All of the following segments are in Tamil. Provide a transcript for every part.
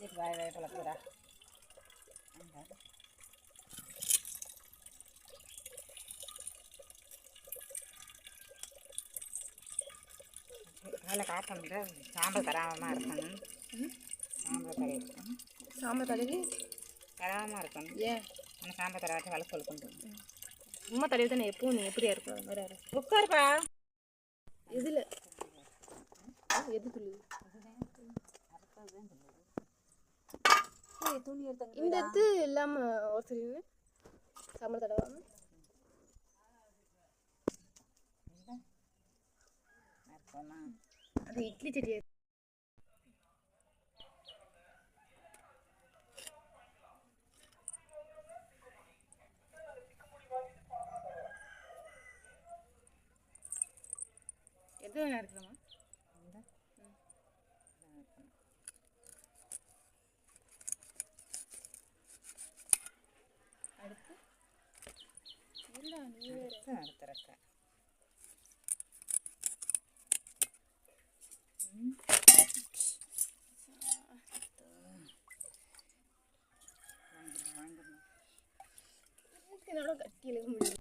வாய் வாய் பழப்புறா அதில் காட்டணுன்ற சாம்பல் தராமமாக இருக்கணும். சாம்பல் தடவி சாம்பல் தடவி தராமல் இருக்கணும். ஏன் அந்த சாம்பல் தராட்டி வளர்த்து கொழுக்கணும். சும்மா தடவி தானே எப்பவும் நீ எப்படியா இருக்கும் வேறு உட்காருப்பா. இதில் எது துளி துணி எடுத்து இந்த இது இல்லாமல் ஒரு சொல்லி சாம்பல் தடவாமல் அது இட்லி செடி எது வேணா இருக்கலாமா? அடுத்து இல்லை நீ அடுத்திறக்க என்னோட கட்டி எழுத முடியும்.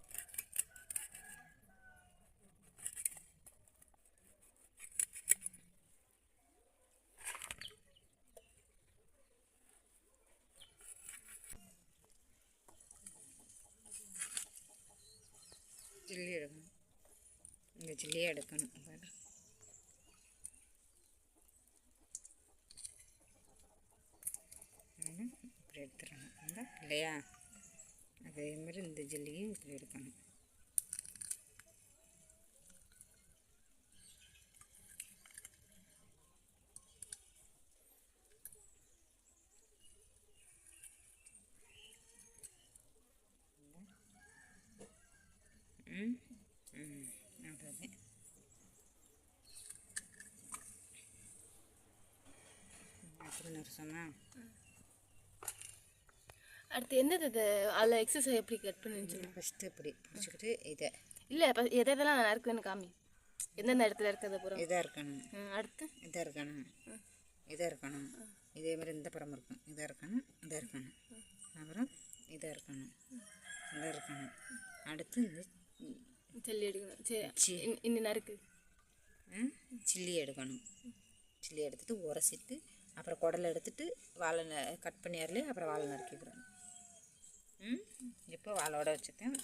சில்லி எடுக்கணும். இந்த சில்லியே எடுக்கணும். இப்படி எடுத்துடணும் இல்லையா? அதே மாதிரி இந்த ஜில்லியும் இப்படி எடுக்கணும். அவ்வளோதான். அப்புறம் நரசமா அடுத்து என்னது இது அதில் எக்ஸசைஸ் எப்படி கட் பண்ணி ஃபஸ்ட்டு இப்படி பிடிச்சிக்கிட்டு இதை இல்லை இப்போ எதெல்லாம் இருக்குன்னு காமி எந்தெந்த இடத்துல இருக்கிறத பூரா இதாக இருக்கணும். அடுத்து இதாக இருக்கணும். இதாக இருக்கணும். இதே மாதிரி இந்த புறம் இருக்கும். இதாக இருக்கணும். இதாக இருக்கணும். அப்புறம் இதாக இருக்கணும். இதாக இருக்கணும். அடுத்து இந்த சில்லி எடுக்கணும். சரி இன்னும் நறுக்கு சில்லி எடுக்கணும். சில்லி எடுத்துகிட்டு உரசிட்டு அப்புறம் குடலை எடுத்துகிட்டு வாழை கட் பண்ணியார்லே அப்புறம் வாழை நறுக்கிக்கிறோம். இப்போ வாழோட வச்சுட்டேன்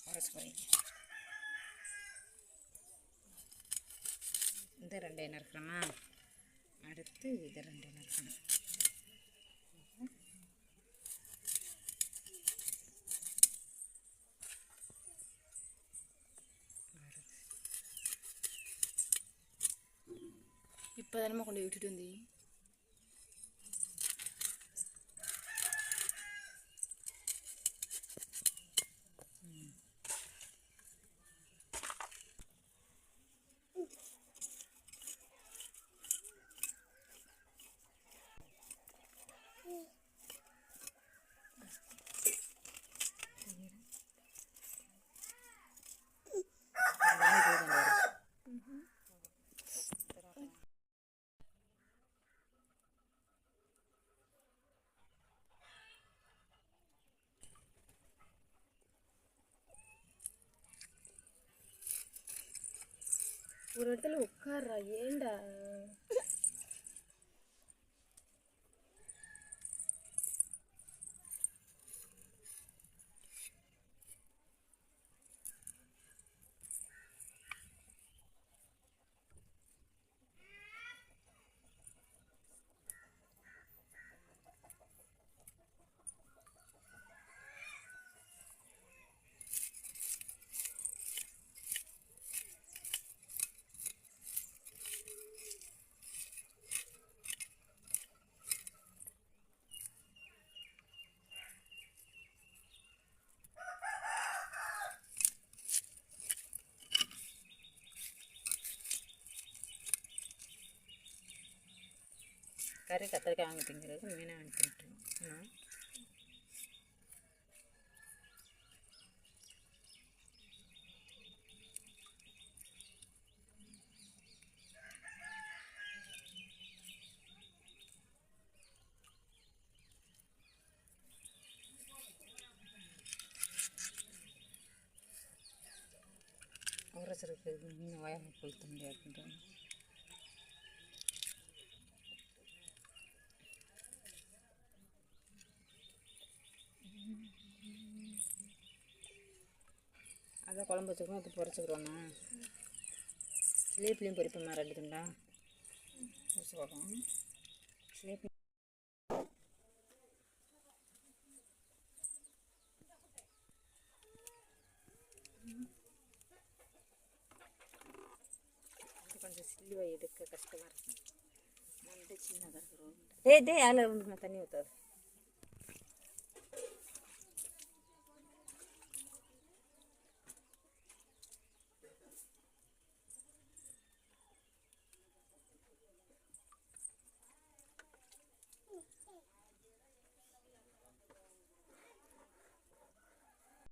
உரசி போகிறீங்க. இந்த ரெண்டையும் நறுக்கிறோமா? அடுத்து இதை ரெண்டையும் நறுக்கணும். இப்போ தானே கொண்டு விட்டுட்டு வந்தீங்க. ஒரு இடத்துல உட்கார்றா ஏண்டா? கறி கத்திரிக்காய் வாங்கி திங்கிறது மீனை வாங்கி தின்ட்டுருவோம். உரசருக்கு இன்னும் வயலில் கொளுத்த முடியாதுன்றாங்க. அதை குழம்பு வச்சுக்கிறோம், அது பொரிச்சுக்கிறோண்ணா. சிலேப்பிலையும் பொரிப்போம்மா 2 துண்டா பொரிச்சு பார்க்கலாம். சிலேப்பி கொஞ்சம் சில்லுவை எடுக்க கஷ்டமாக இருக்கும். நண்டு சின்னதாக இருக்கிறோம். டே அதில் வந்து தண்ணி ஊற்றாது.